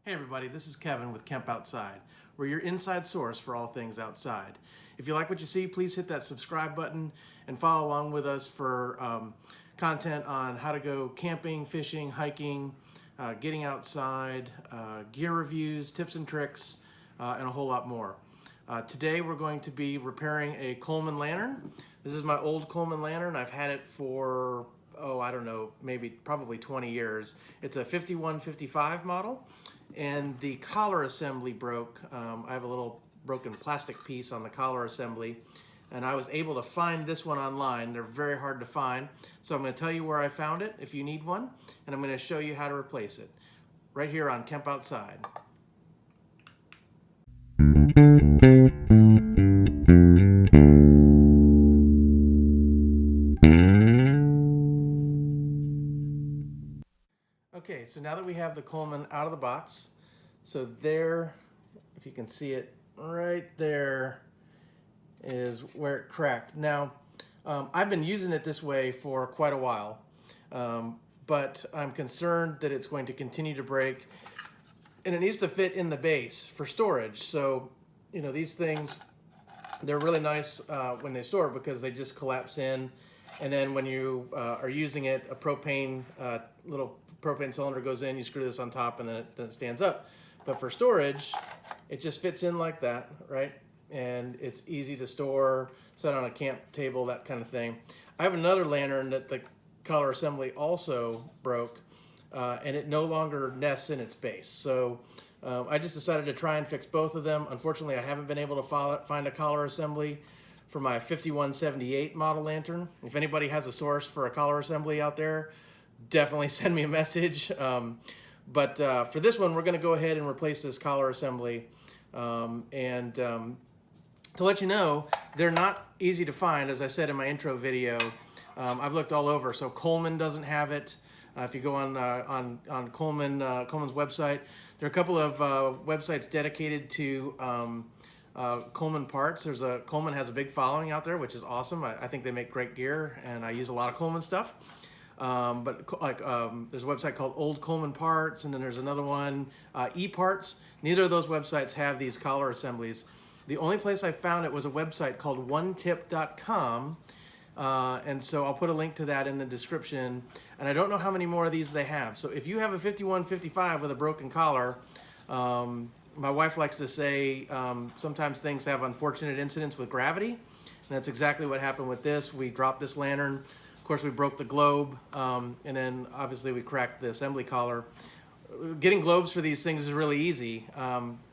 Hey everybody, this is Kevin with Kemp Outside. We're your inside source for all things outside. If you like what you see, please hit that subscribe button and follow along with us for content on how to go camping, fishing, hiking, getting outside, gear reviews, tips and tricks, and a whole lot more. Today we're going to be repairing a Coleman lantern. This is my old Coleman lantern. I've had it for, I don't know, probably 20 years. It's a 5155 model. And the collar assembly broke. I have a little broken plastic piece on the collar assembly, and I was able to find this one online. They're very hard to find, so I'm going to tell you where I found it if you need one, and I'm going to show you how to replace it right here on Kemp Outside. Okay, so now that we have the Coleman out of the box, so there, if you can see it right there, is where it cracked. Now, I've been using it this way for quite a while, but I'm concerned that it's going to continue to break, and it needs to fit in the base for storage. So, you know, these things, they're really nice when they store because they just collapse in, and then when you are using it, a propane little propane cylinder goes in, you screw this on top, and then it stands up. But for storage, it just fits in like that, right? And it's easy to store, set on a camp table, that kind of thing. I have another lantern that the collar assembly also broke, and it no longer nests in its base. So I just decided to try and fix both of them. Unfortunately, I haven't been able to find a collar assembly for my 5178 model lantern. If anybody has a source for a collar assembly out there, definitely send me a message. But for this one, we're going to go ahead and replace this collar assembly. To let you know, they're not easy to find, as I said in my intro video. I've looked all over. So Coleman doesn't have it. If you go on Coleman's website, there are a couple of websites dedicated to Coleman parts. Coleman has a big following out there, which is awesome. I think they make great gear, and I use a lot of Coleman stuff. There's a website called Old Coleman Parts, and then there's another one, eParts. Neither of those websites have these collar assemblies. The only place I found it was a website called onetip.com, and so I'll put a link to that in the description. And I don't know how many more of these they have. So if you have a 5155 with a broken collar, my wife likes to say sometimes things have unfortunate incidents with gravity, and that's exactly what happened with this. We dropped this lantern. Of course, we broke the globe, and then obviously we cracked the assembly collar. Getting globes for these things is really easy,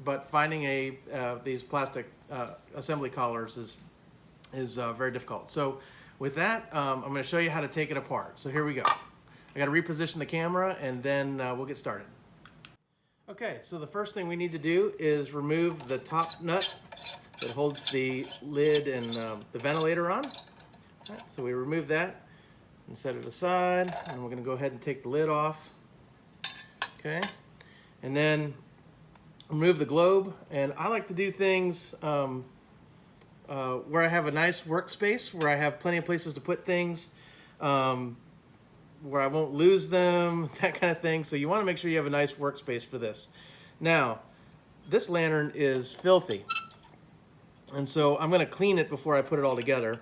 but finding these plastic assembly collars is very difficult. So with that, I'm going to show you how to take it apart. So here we go. I got to reposition the camera, and then we'll get started. Okay, so the first thing we need to do is remove the top nut that holds the lid and the ventilator on. All right, so we remove that and set it aside, and we're going to go ahead and take the lid off. Okay, and then remove the globe. And I like to do things where I have a nice workspace, where I have plenty of places to put things, where I won't lose them, that kind of thing. So you want to make sure you have a nice workspace for this. Now, this lantern is filthy, and so I'm going to clean it before I put it all together.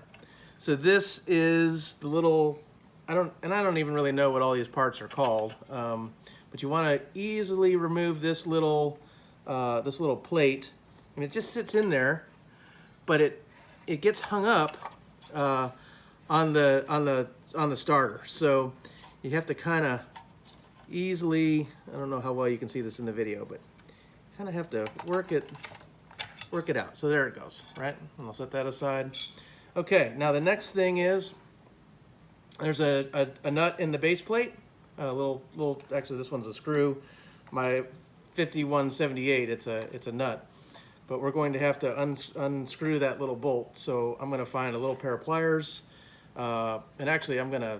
So this is the little, I don't even really know what all these parts are called, but you want to easily remove this little plate, and it just sits in there, but it gets hung up on the starter. So you have to kind of easily, I don't know how well you can see this in the video, but kind of have to work it out. So there it goes, right? And I'll set that aside. Okay, now the next thing is there's a nut in the base plate. Actually this one's a screw. My 5178, it's a nut. But we're going to have to unscrew that little bolt. So I'm going to find a little pair of pliers. And actually I'm going to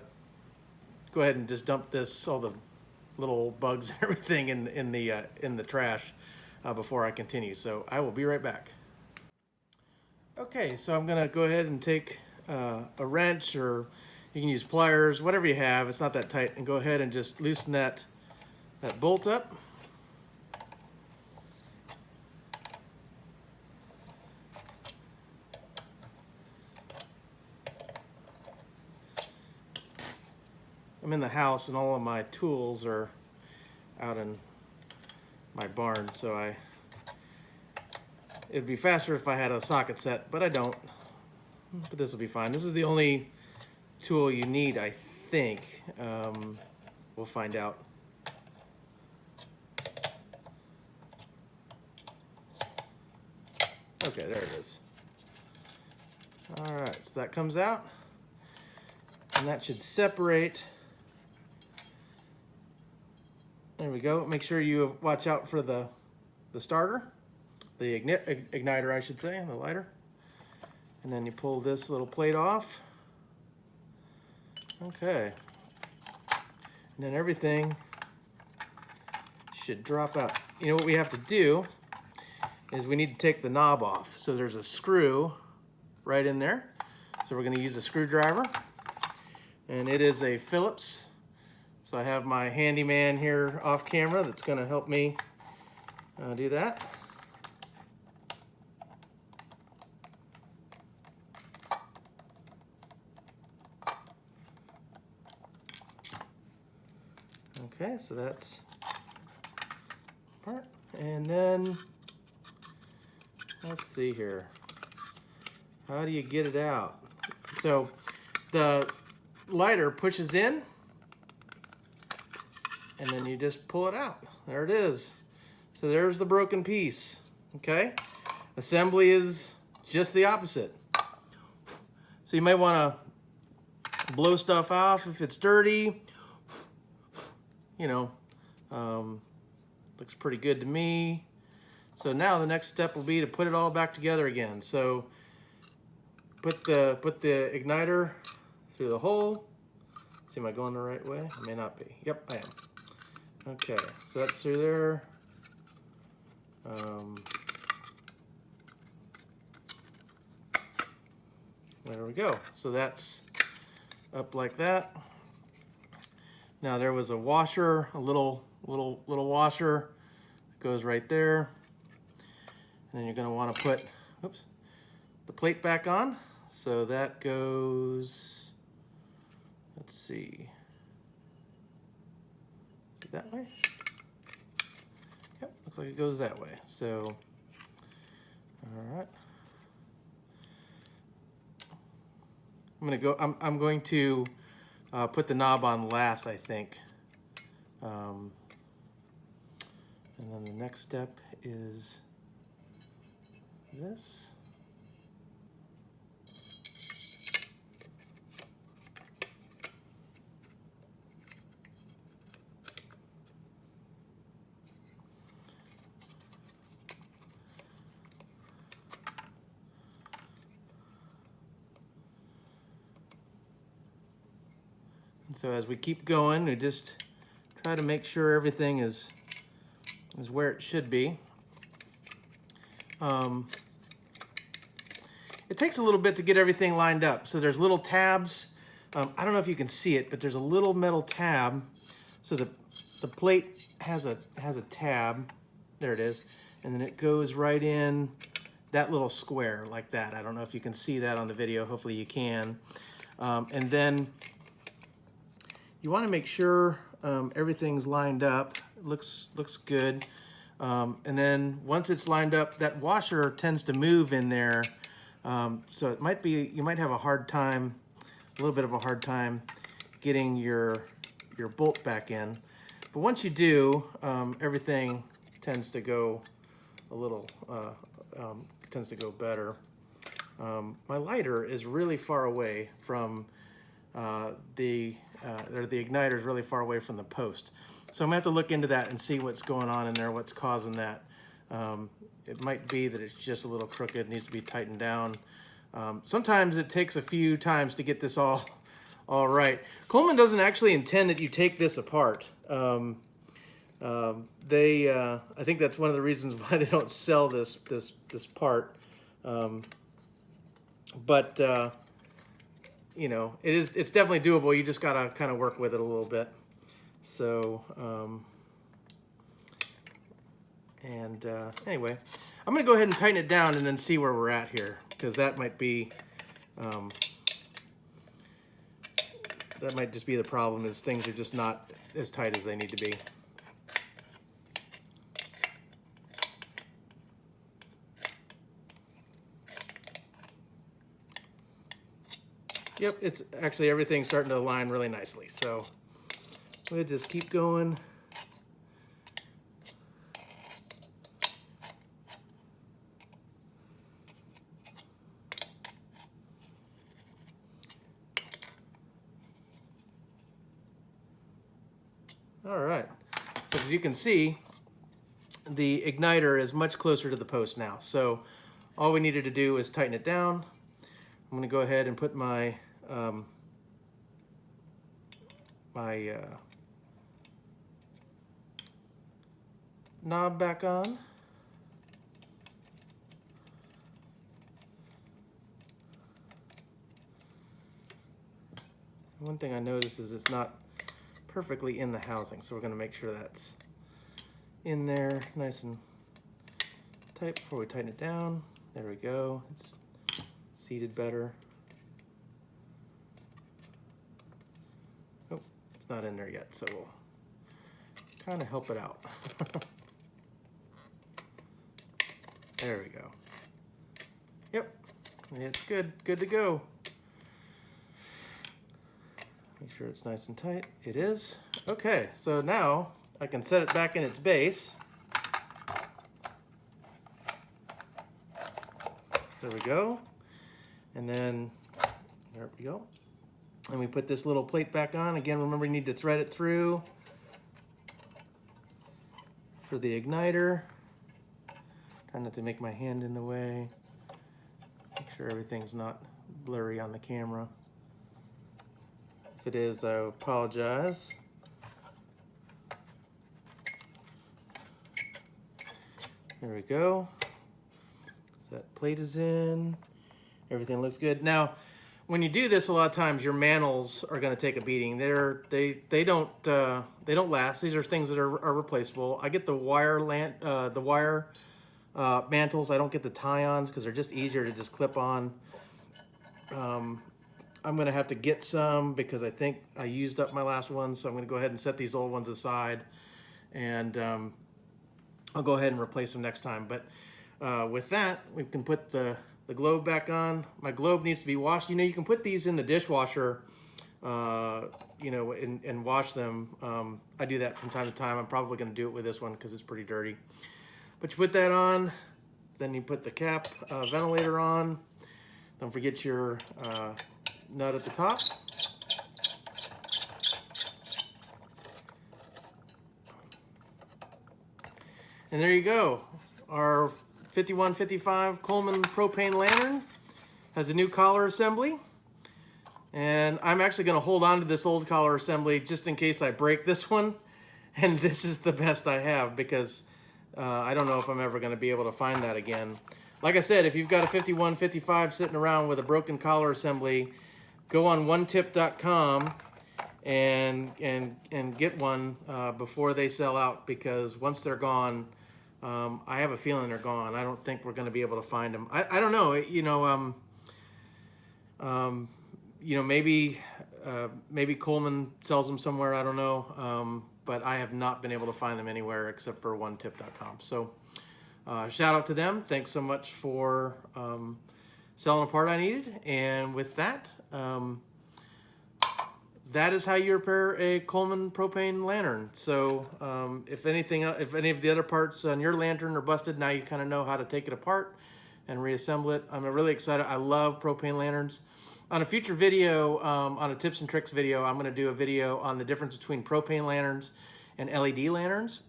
go ahead and just dump all the little bugs and everything in the trash before I continue. So I will be right back. Okay, so I'm going to go ahead and take a wrench, or you can use pliers, whatever you have. It's not that tight, and go ahead and just loosen that bolt up. I'm in the house and all of my tools are out in my barn, so it'd be faster if I had a socket set, but I don't. But this will be fine. This is the only tool you need, I think. We'll find out. Okay, there it is. All right, so that comes out, and that should separate. There we go. Make sure you watch out for the starter, the igniter, I should say, the lighter. And then you pull this little plate off. Okay. And then everything should drop out. You know what we have to do is we need to take the knob off. So there's a screw right in there. So we're going to use a screwdriver. And it is a Phillips. So I have my handyman here off camera that's going to help me do that. Okay, so that's part. And then, let's see here. How do you get it out? So the lighter pushes in, and then you just pull it out. There it is. So there's the broken piece, okay? Assembly is just the opposite. So you might want to blow stuff off if it's dirty. You know, looks pretty good to me. So now the next step will be to put it all back together again. So put the igniter through the hole. See, am I going the right way? I may not be. Yep, I am. Okay, so that's through there. There we go. So that's up like that. Now there was a washer, a little washer that goes right there. And then you're going to want to put, oops, the plate back on. So that goes, let's see, that way? Yep, looks like it goes that way. So, all right. I'm going to put the knob on last, I think. And then the next step is this. And so as we keep going, we just try to make sure everything is where it should be. It takes a little bit to get everything lined up. So there's little tabs. I don't know if you can see it, but there's a little metal tab. So the plate has a tab. There it is. And then it goes right in that little square like that. I don't know if you can see that on the video. Hopefully you can. And then you want to make sure everything's lined up. It looks good. And then once it's lined up, that washer tends to move in there. So it might be, you might have a hard time, a little bit of a hard time getting your bolt back in. But once you do, everything tends to go a little, tends to go better. My lighter is really far away from the igniter is really far away from the post. So I'm gonna have to look into that and see what's going on in there, what's causing that. It might be that it's just a little crooked, needs to be tightened down. Sometimes it takes a few times to get this all right. Coleman doesn't actually intend that you take this apart. I think that's one of the reasons why they don't sell this part. You know, it's definitely doable. You just gotta kind of work with it a little bit. So, anyway, I'm gonna go ahead and tighten it down and then see where we're at here, because that might be that might just be the problem, is things are just not as tight as they need to be. Yep, it's actually, everything's starting to align really nicely. So we'll just keep going. All right, so as you can see, the igniter is much closer to the post now. So all we needed to do is tighten it down. I'm going to go ahead and put my knob back on. One thing I noticed is it's not perfectly in the housing, so we're going to make sure that's in there nice and tight before we tighten it down. There we go. It's seated better. Oh, it's not in there yet, so we'll kind of help it out. There we go. Yep, it's good to go. Make sure it's nice and tight. It is. Okay, so now I can set it back in its base. There we go. And then, there we go. And we put this little plate back on. Again, remember you need to thread it through for the igniter. Try not to make my hand in the way. Make sure everything's not blurry on the camera. If it is, I apologize. There we go. So that plate is in. Everything looks good. Now, when you do this, a lot of times your mantles are going to take a beating. They don't last. These are things that are replaceable. I get the wire mantles. I don't get the tie-ons because they're just easier to just clip on. I'm going to have to get some because I think I used up my last one, so I'm going to go ahead and set these old ones aside, and I'll go ahead and replace them next time. But with that, we can put the globe back on. My globe needs to be washed. You know, you can put these in the dishwasher, you know, and wash them. I do that from time to time. I'm probably going to do it with this one because it's pretty dirty. But you put that on, then you put the cap ventilator on. Don't forget your nut at the top. And there you go. Our 5155 Coleman Propane lantern has a new collar assembly. And I'm actually going to hold on to this old collar assembly just in case I break this one. And this is the best I have because I don't know if I'm ever going to be able to find that again. Like I said, if you've got a 5155 sitting around with a broken collar assembly, go on onetip.com and get one before they sell out, because once they're gone, I have a feeling they're gone. I don't think we're going to be able to find them. I don't know. Maybe Coleman sells them somewhere. I don't know. But I have not been able to find them anywhere except for onetip.com. So shout out to them. Thanks so much for selling a part I needed. And with that, that is how you repair a Coleman propane lantern. So if any of the other parts on your lantern are busted, now you kind of know how to take it apart and reassemble it. I'm really excited. I love propane lanterns. On a future video, on a tips and tricks video, I'm going to do a video on the difference between propane lanterns and LED lanterns,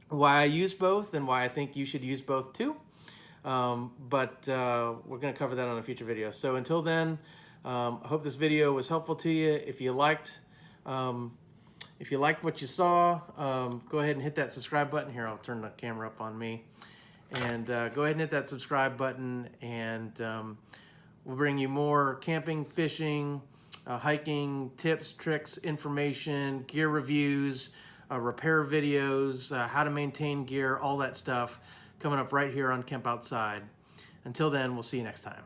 why I use both and why I think you should use both too. But we're going to cover that on a future video. So until then, I hope this video was helpful to you. If you liked what you saw, go ahead and hit that subscribe button. Here, I'll turn the camera up on me. And go ahead and hit that subscribe button, and we'll bring you more camping, fishing, hiking, tips, tricks, information, gear reviews, repair videos, how to maintain gear, all that stuff coming up right here on Camp Outside. Until then, we'll see you next time.